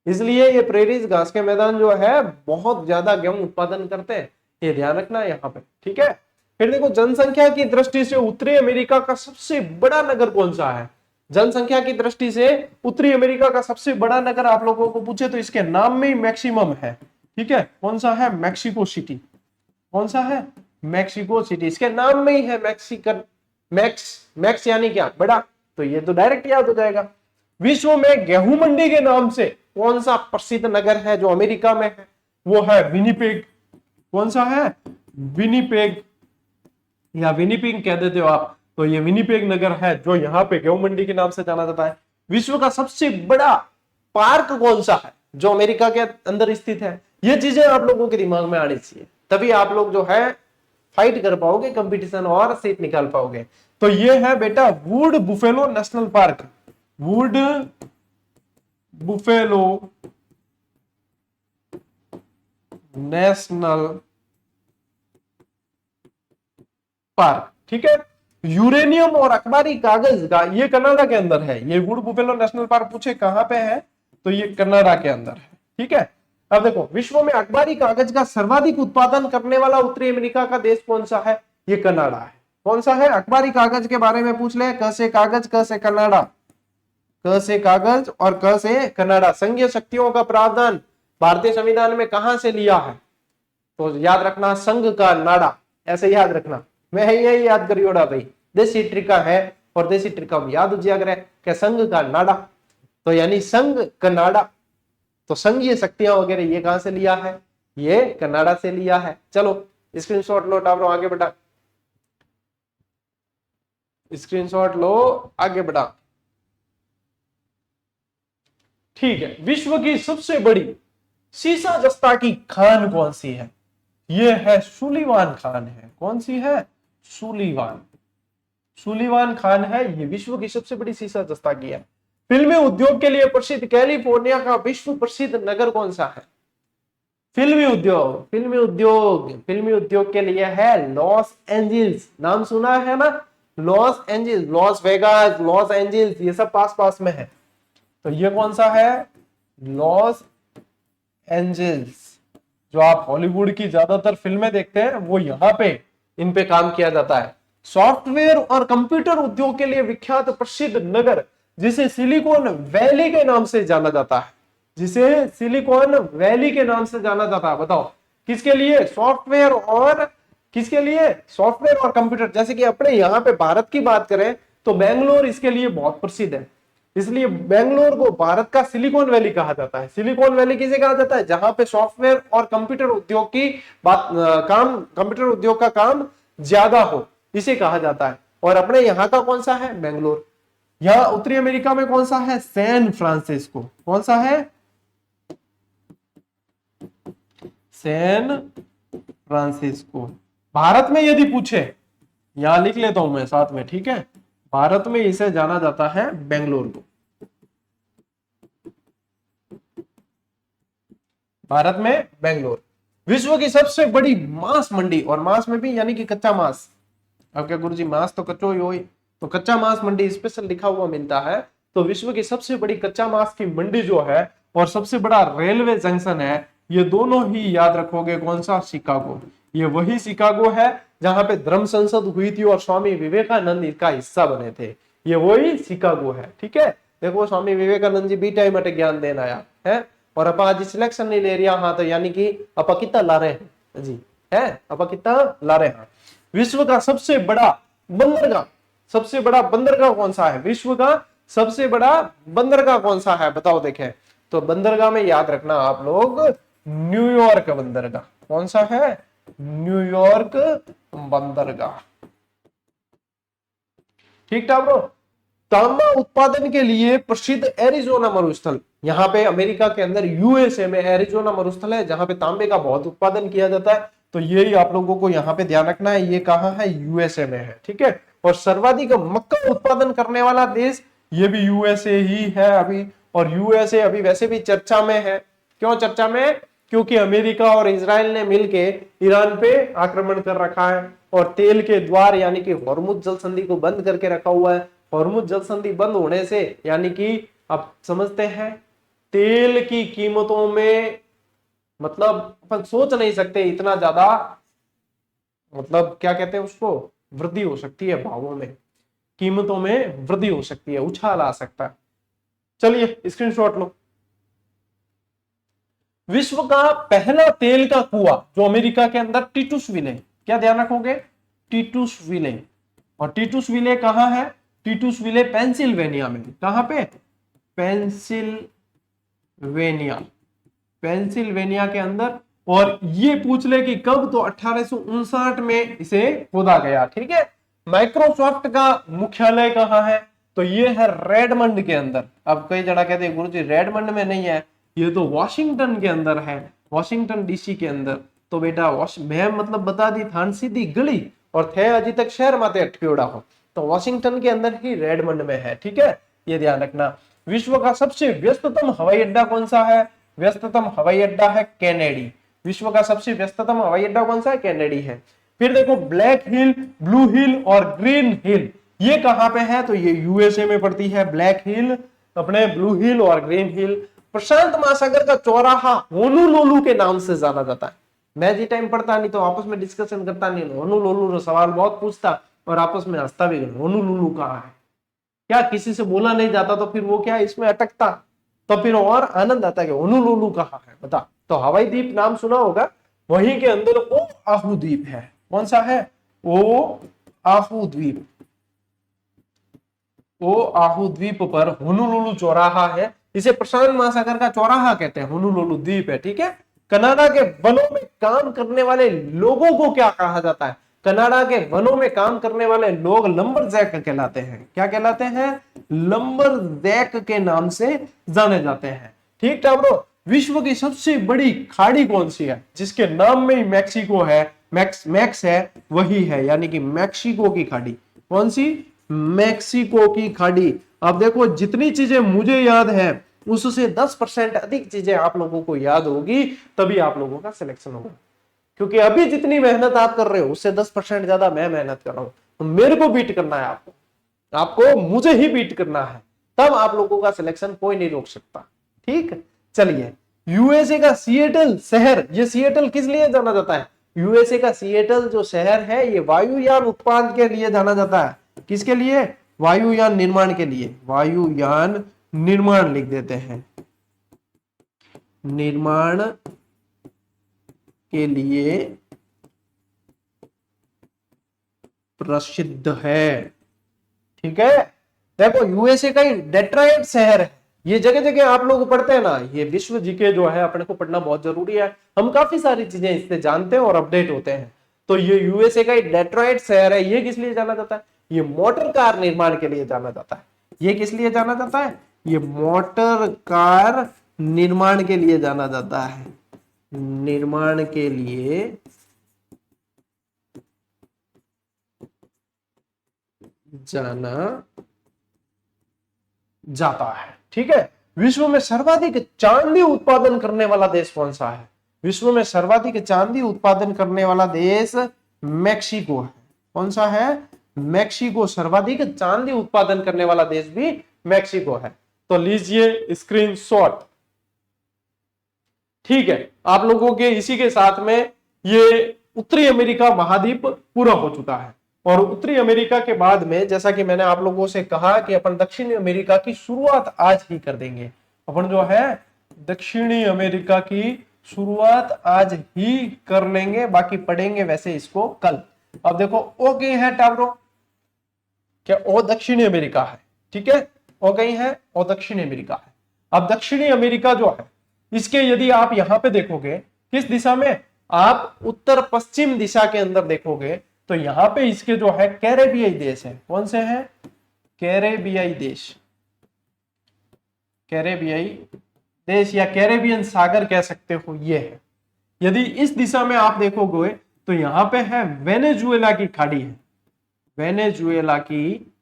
इसलिए ये प्रेरीज घास के मैदान जो है बहुत ज्यादा गेहूं उत्पादन करते हैं, ये ध्यान रखना है यहाँ पे। ठीक है, फिर देखो जनसंख्या की दृष्टि से उत्तरी अमेरिका का सबसे बड़ा नगर कौन सा है? जनसंख्या की दृष्टि से उत्तरी अमेरिका का सबसे बड़ा नगर आप लोगों को पूछे तो इसके नाम में ही मैक्सिमम है। ठीक है, कौन सा है? Mexico city. कौन सा है? मैक्सिको सिटी, इसके नाम में ही है मैक्सिकन। मैक्स यानी क्या? बड़ा, तो ये तो डायरेक्ट याद हो जाएगा। विश्व में गेहूं मंडी के नाम से कौन सा प्रसिद्ध नगर है जो अमेरिका में है? वो है विनिपेग। कौन सा है? विनिपेग, या विनिपेग कह देते हो आप, तो ये विनिपेग नगर है जो यहाँ पे गेहूं मंडी के नाम से जाना जाता है। विश्व का सबसे बड़ा पार्क कौन सा है जो अमेरिका के अंदर स्थित है? ये चीजें आप लोगों के दिमाग में आनी चाहिए, तभी आप लोग जो है फाइट कर पाओगे कंपटीशन और सीट निकाल पाओगे। तो ये है बेटा would buffalo national park. Would buffalo national park. ठीक है, यूरेनियम और अखबारी कागज का ये कनाडा के अंदर है। ये वुड बुफेलो नेशनल पार्क पूछे कहां पे है तो ये कनाडा के अंदर है। ठीक है, अब देखो विश्व में अखबारी कागज का सर्वाधिक उत्पादन करने वाला उत्तरी अमेरिका का देश कौन सा है? ये कनाडा है। कौन सा है? अखबारी कागज के बारे में पूछ ले, क से कागज, क से कनाडा, क से कागज और क से कनाडा। संघीय शक्तियों का प्रावधान भारतीय संविधान में कहां से लिया है? तो याद रखना संघ का नाड़ा, ऐसे याद रखना। मैं यही याद करियोड़ा भाई, देसी ट्रिका है और देसी ट्रिका याद हो जाएगा कि संघ का नाड़ा, तो यानी संघ कनाडा। तो संघीय शक्तियां वगैरह ये कहां से लिया है? ये कनाडा से लिया है। चलो स्क्रीनशॉट लो, टावरो आगे बढ़ा, स्क्रीनशॉट लो, आगे बढ़ा। ठीक है, विश्व की सबसे बड़ी सीसा जस्ता की खान कौन सी है? ये है सुलिवान खान है। कौन सी है? सुलिवान। सुलिवान खान है, ये विश्व की सबसे बड़ी सीसा जस्ता की है। फिल्मी उद्योग के लिए प्रसिद्ध कैलिफोर्निया का विश्व प्रसिद्ध नगर कौन सा है? फिल्मी उद्योग के लिए है लॉस एंजल्स। नाम सुना है ना, Los Angeles, Las Vegas, Los Angeles, ये सब पास पास में है। तो ये कौन सा है, लॉस एंजल्स। जो आप हॉलीवुड की ज्यादातर फिल्में देखते हैं वो यहाँ पे इन पे काम किया जाता है। सॉफ्टवेयर और कंप्यूटर उद्योग के लिए विख्यात प्रसिद्ध नगर जिसे सिलिकॉन वैली के नाम से जाना जाता है, जिसे सिलिकॉन वैली के नाम से जाना जाता है। बताओ किसके लिए, सॉफ्टवेयर और किसके लिए, सॉफ्टवेयर और कंप्यूटर। जैसे कि अपने यहाँ पे भारत की बात करें तो बेंगलोर इसके लिए बहुत प्रसिद्ध है, इसलिए बेंगलोर को भारत का सिलिकॉन वैली कहा जाता है। सिलिकॉन वैली किसे कहा जाता है, जहां पे सॉफ्टवेयर और कंप्यूटर उद्योग की कंप्यूटर उद्योग का काम ज्यादा हो, इसे कहा जाता है। और अपने यहाँ का कौन सा है, बेंगलोर। यहाँ उत्तरी अमेरिका में कौन सा है, सैन फ्रांसिस्को। कौन सा है, सैन फ्रांसिस्को। भारत में यदि पूछे, यहां लिख लेता हूं मैं साथ में, ठीक है, भारत में इसे जाना जाता है बेंगलोर को। भारत में बेंगलोर विश्व की सबसे बड़ी मांस मंडी, और मांस में भी यानी कि कच्चा मांस। अब क्या गुरुजी, मांस तो कच्चो ही हो, तो कच्चा मांस मंडी स्पेशल लिखा हुआ मिलता है। तो विश्व की सबसे बड़ी कच्चा मांस की मंडी जो है और सबसे बड़ा रेलवे जंक्शन है, ये दोनों ही याद रखोगे। कौन सा, शिकागो। ये वही शिकागो है जहां पे धर्म संसद हुई थी और स्वामी विवेकानंद इसका हिस्सा बने थे। ये वही शिकागो है, ठीक है। देखो Swami Vivekananda G B time अटे ज्ञान देना आया है, और अपा आज सिलेक्शन नहीं ले रिया, हाँ, तो यानी कि अपा कितना ला रहे हैं जी, है अपा कितना ला रहे हैं। विश्व का सबसे बड़ा बंदरगाह, सबसे बड़ा बंदरगाह कौन सा है, विश्व का सबसे बड़ा बंदरगाह कौन सा है, बताओ। देखें तो बंदरगाह में याद रखना आप लोग, न्यूयॉर्क बंदरगाह। कौन सा है, न्यूयॉर्क बंदरगाह, ठीक था ब्रो। तांबा उत्पादन के लिए प्रसिद्ध एरिजोना मरुस्थल, यहाँ पे अमेरिका के अंदर यूएसए में एरिजोना मरुस्थल है जहां पे तांबे का बहुत उत्पादन किया जाता है। तो यही आप लोगों को यहाँ पे ध्यान रखना है, ये कहाँ है, यूएसए में है, ठीक है। और सर्वाधिक मक्का उत्पादन करने वाला देश ये भी यूएसए ही है अभी। और यूएसए अभी वैसे भी चर्चा में है। क्यों चर्चा में, क्योंकि अमेरिका और इजराइल ने मिलके ईरान पे आक्रमण कर रखा है और तेल के द्वार यानी कि हॉर्मुज जल संधि को बंद करके रखा हुआ है। हॉर्मुज जल संधि बंद होने से यानी कि आप समझते हैं तेल की कीमतों में, मतलब अपन सोच नहीं सकते इतना ज्यादा, मतलब क्या कहते हैं उसको, वृद्धि हो सकती है भावों में, कीमतों में वृद्धि हो सकती है, उछाल आ सकता है। चलिए स्क्रीनशॉट लो। विश्व का पहला तेल का कुआं जो अमेरिका के अंदर टीटुसविले, क्या ध्यान रखोगे, टीटुसविले। और टीटुसविले कहां है, टीटुसविले पेंसिल्वेनिया में। कहां पे, पेंसिल्वेनिया, पेंसिल्वेनिया के अंदर। और ये पूछ ले कि कब, तो 1859 में इसे खोदा गया, ठीक है। माइक्रोसॉफ्ट का मुख्यालय कहां है, तो ये है रेडमंड के अंदर। अब कई जगह कहते हैं गुरुजी रेडमंड में नहीं है, ये तो वॉशिंगटन के अंदर है, वॉशिंगटन डीसी के अंदर। तो बेटा मैं मतलब बता दी थान सीधी गली और थे अजी तक शहर माते अटक्योड़ा हो, तो वॉशिंगटन के अंदर ही रेडमंड में है, ठीक है, ये ध्यान रखना। विश्व का सबसे व्यस्ततम हवाई अड्डा कौन सा है, व्यस्ततम हवाई अड्डा है कैनेडी। विश्व का सबसे व्यस्ततम हवाई अड्डा कौन सा है, कैनेडी है। फिर देखो ब्लैक हिल, ब्लू हिल और ग्रीन हिल, ये कहां पे है, तो ये यूएसए में पड़ती है। ब्लैक हिल, अपने ब्लू हिल और ग्रीन हिल। प्रशांत महासागर का चौराहा होनोलुलु के नाम से जाना जाता है। मैं जी टाइम पढ़ता नहीं तो आपस में डिस्कशन करता नहीं, होनोलुलु सवाल बहुत पूछता और आपस में हंसता भी। होनोलुलु कहाँ है, क्या किसी से बोला नहीं जाता तो फिर वो क्या इसमें अटकता, तो फिर और आनंद आता है कि होनोलुलु कहाँ है बता। तो हवाई द्वीप नाम सुना होगा, वहीं के अंदर ओ आहू द्वीप है। कौन सा है, ओ आहू द्वीप। ओ आहू द्वीप पर होनोलुलु चौराहा है, इसे प्रशांत महासागर का चौराहा कहते हैं, होनोलुलु द्वीप है, ठीक है। कनाडा के वनों में काम करने वाले लोगों को क्या कहा जाता है, कनाडा के वनों में काम करने वाले लोग लंबरजैक कहलाते हैं। क्या कहलाते हैं, लंबरजैक के नाम से जाने जाते हैं, ठीक है ब्रो। विश्व की सबसे बड़ी खाड़ी कौन सी है, जिसके नाम में ही मैक्सिको है, मैक्स है, वही है, यानी कि मैक्सिको की खाड़ी। कौन सी, मैक्सिको की खाड़ी। अब देखो जितनी चीजें मुझे याद है उससे 10% अधिक चीजें आप लोगों को याद होगी, तभी आप लोगों का सिलेक्शन होगा। क्योंकि अभी जितनी मेहनत आप कर रहे हो उससे 10% ज्यादा मैं मेहनत कर रहा हूं, तो मेरे को बीट करना है, आपको मुझे ही बीट करना है, तब आप लोगों का सिलेक्शन कोई नहीं रोक सकता। ठीक, चलिए, यूएसए का सिएटल शहर, ये सिएटल किस लिए जाना जाता है? यूएसए का सिएटल जो शहर है ये वायुयान उत्पादन के लिए जाना जाता है। किसके लिए? वायुयान निर्माण के लिए। वायुयान निर्माण लिख देते हैं, निर्माण के लिए प्रसिद्ध है। ठीक है, देखो यूएसए का डेट्रॉइट शहर है, ये जगह जगह आप लोग पढ़ते हैं ना, ये विश्व जीके जो है अपने को पढ़ना बहुत जरूरी है, हम काफी सारी चीजें इससे जानते हैं और अपडेट होते हैं। तो ये यूएसए का डेट्रॉइट शहर है, ये किस लिए जाना जाता है? ये मोटर कार निर्माण के लिए जाना जाता है। ये किस लिए जाना जाता है? ये मोटर कार निर्माण के लिए जाना जाता है, निर्माण के लिए जाना जाता है। ठीक है, विश्व में सर्वाधिक चांदी उत्पादन करने वाला देश कौन सा है? विश्व में सर्वाधिक चांदी उत्पादन करने वाला देश मैक्सिको है। कौन सा है? मैक्सिको। सर्वाधिक चांदी उत्पादन करने वाला देश भी मैक्सिको है। तो लीजिए स्क्रीनशॉट। ठीक है, आप लोगों के इसी के साथ में ये उत्तरी अमेरिका महाद्वीप पूरा हो चुका है। और उत्तरी अमेरिका के बाद में, जैसा कि मैंने आप लोगों से कहा कि अपन दक्षिणी अमेरिका की शुरुआत आज ही कर देंगे। अपन जो है दक्षिणी अमेरिका की शुरुआत आज ही कर लेंगे, बाकी पढ़ेंगे वैसे इसको कल। अब देखो ओ कहीं है टावरो, क्या ओ दक्षिणी अमेरिका है? ठीक है, ओ कहीं है, ओ दक्षिणी अमेरिका है। अब दक्षिणी अमेरिका जो है इसके यदि आप यहां पे देखोगे किस दिशा में, आप उत्तर पश्चिम दिशा के अंदर देखोगे तो यहां पे इसके जो है कैरेबियाई देश है। कौन से हैं? कैरेबियाई देश, कैरेबियाई देश या कैरेबियन सागर कह सकते हो, ये है। यदि इस दिशा में आप देखोगे तो यहां पे है वेनेजुएला की खाड़ी है, वेनेजुएला की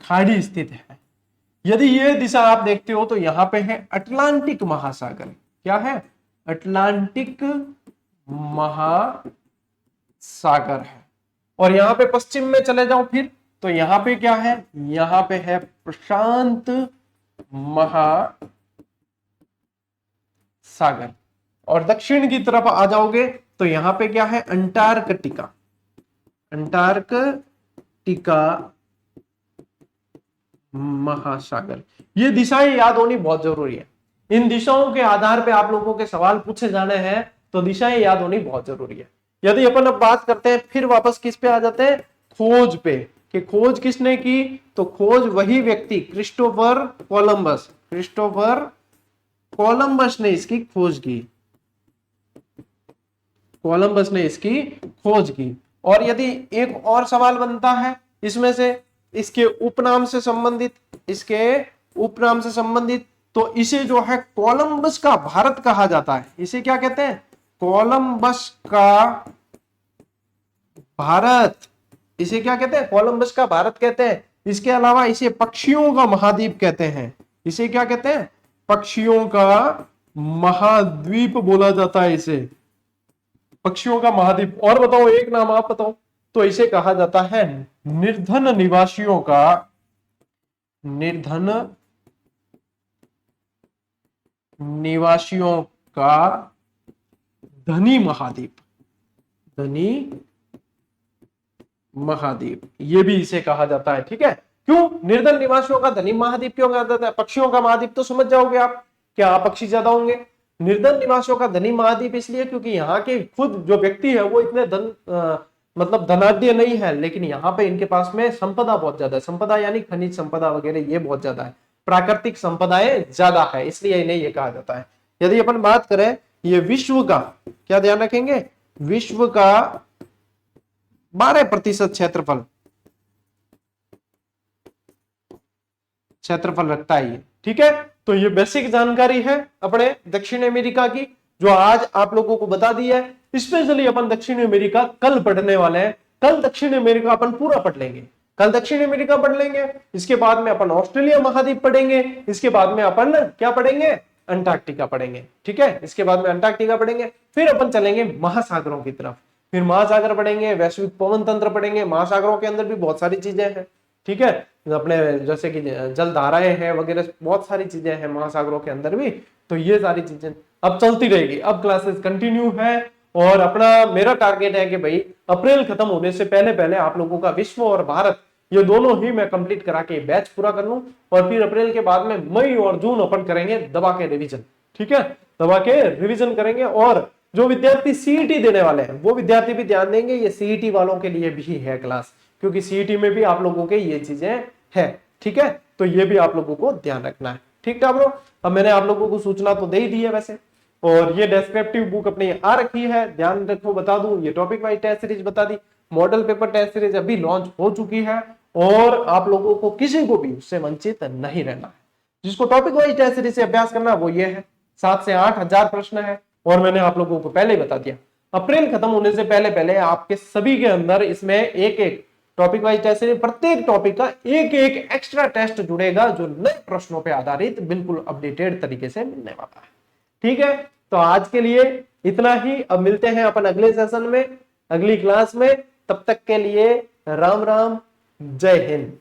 खाड़ी स्थित है। यदि ये दिशा आप देखते हो तो यहां पे है अटलांटिक महासागर। क्या है? अटलांटिक महासागर है। और यहां पे पश्चिम में चले जाओ फिर, तो यहां पे क्या है? यहां पे है प्रशांत महासागर। और दक्षिण की तरफ आ जाओगे तो यहां पे क्या है? अंटार्कटिका, अंटार्कटिका महासागर। ये दिशाएं याद होनी बहुत जरूरी है। इन दिशाओं के आधार पे आप लोगों के सवाल पूछे जाने हैं, तो दिशाएं याद होनी बहुत जरूरी है। यदि अपन अब बात करते हैं, फिर वापस किस पे आ जाते हैं? खोज पे, कि खोज किसने की? तो खोज वही व्यक्ति क्रिस्टोफर कोलंबस, क्रिस्टोफर कोलंबस ने इसकी खोज की, कोलंबस ने इसकी खोज की। और यदि एक और सवाल बनता है इसमें से, इसके उपनाम से संबंधित, इसके उपनाम से संबंधित, तो इसे जो है कोलंबस का भारत कहा जाता है। इसे क्या कहते हैं? कोलंबस का भारत। इसे क्या कहते हैं? कोलंबस का भारत कहते हैं। इसके अलावा इसे पक्षियों का महाद्वीप कहते हैं। इसे क्या कहते हैं? पक्षियों का महाद्वीप बोला जाता है इसे, पक्षियों का महाद्वीप। और बताओ एक नाम आप बताओ। तो इसे कहा जाता है निर्धन निवासियों का, निर्धन निवासियों का धनी महाद्वीप, धनी महाद्वीप, ये भी इसे कहा जाता है। ठीक है, क्यों निर्धन निवासियों का धनी महाद्वीप क्यों कहा जाता है? पक्षियों का महाद्वीप तो समझ जाओगे आप, क्या पक्षी ज्यादा होंगे। निर्धन निवासियों का धनी महाद्वीप इसलिए क्योंकि यहाँ के खुद जो व्यक्ति है वो इतने मतलब धनाढ्य नहीं है, लेकिन यहाँ पे इनके पास में संपदा बहुत ज्यादा है। संपदा यानी खनिज संपदा वगैरह ये बहुत ज्यादा है, प्राकृतिक संपदाएं ज्यादा है, इसलिए इन्हें ये कहा जाता है। यदि अपन बात करें ये विश्व का, क्या ध्यान रखेंगे? विश्व का 12% क्षेत्रफल रखता है ये। ठीक है, तो ये बेसिक जानकारी है अपने दक्षिण अमेरिका की, जो आज आप लोगों को बता दी है। स्पेशली अपन दक्षिण अमेरिका कल पढ़ने वाले हैं। कल दक्षिण अमेरिका अपन पूरा पढ़ लेंगे। कल दक्षिण अमेरिका पढ़ लेंगे, इसके बाद में अपन ऑस्ट्रेलिया महाद्वीप पढ़ेंगे, इसके बाद में अपन क्या पढ़ेंगे, अंटार्कटिका पढ़ेंगे। ठीक है, इसके बाद में अंटार्कटिका पढ़ेंगे, फिर अपन चलेंगे महासागरों की तरफ, फिर महासागर पढ़ेंगे, वैश्विक पवन तंत्र पढ़ेंगे। महासागरों के अंदर भी बहुत सारी चीजें हैं। ठीक है, अपने जैसे कि जल धाराएं हैं वगैरह, बहुत सारी चीजें हैं महासागरों के अंदर भी। तो ये सारी चीजें अब चलती रहेगी, अब क्लासेस कंटिन्यू है। और अपना मेरा टारगेट है कि भाई अप्रैल खत्म होने से पहले पहले आप लोगों का विश्व और भारत ये दोनों ही मैं कंप्लीट करा के बैच पूरा कर लूं, और फिर अप्रैल के बाद में मई और जून अपन करेंगे दबा के रिवीजन। ठीक है, दबा के रिवीजन करेंगे। और जो विद्यार्थी सीईटी देने वाले हैं वो विद्यार्थी भी ध्यान देंगे, ये सीईटी वालों के लिए भी है क्लास, क्योंकि सीईटी में भी आप लोगों के ये चीजें है। ठीक है, तो ये भी आप लोगों को ध्यान रखना है। ठीक है ब्रो, अब मैंने आप लोगों को सूचना तो दे ही दी है वैसे, और ये डेस्क्रिप्टिव बुक अपनी आ रखी है, ध्यान रखो। बता दूं, ये टॉपिक वाइज टेस्ट सीरीज बता दी, मॉडल पेपर टेस्ट सीरीज अभी लॉन्च हो चुकी है, और आप लोगों को किसी को भी उससे वंचित नहीं रहना है। जिसको टॉपिक वाइज टेस्ट सीरीज से अभ्यास करना वो ये है, 7 से 8 हजार प्रश्न है। और मैंने आप लोगों को पहले ही बता दिया, अप्रैल खत्म होने से पहले पहले आपके सभी के अंदर इसमें एक एक टॉपिक वाइज टेस्ट सीरीज, प्रत्येक टॉपिक का एक एक एक्स्ट्रा टेस्ट जुड़ेगा, जो नए प्रश्नों पर आधारित बिल्कुल अपडेटेड तरीके से मिलने वाला है। ठीक है, तो आज के लिए इतना ही। अब मिलते हैं अपन अगले सेशन में, अगली क्लास में। तब तक के लिए राम राम, जय हिंद।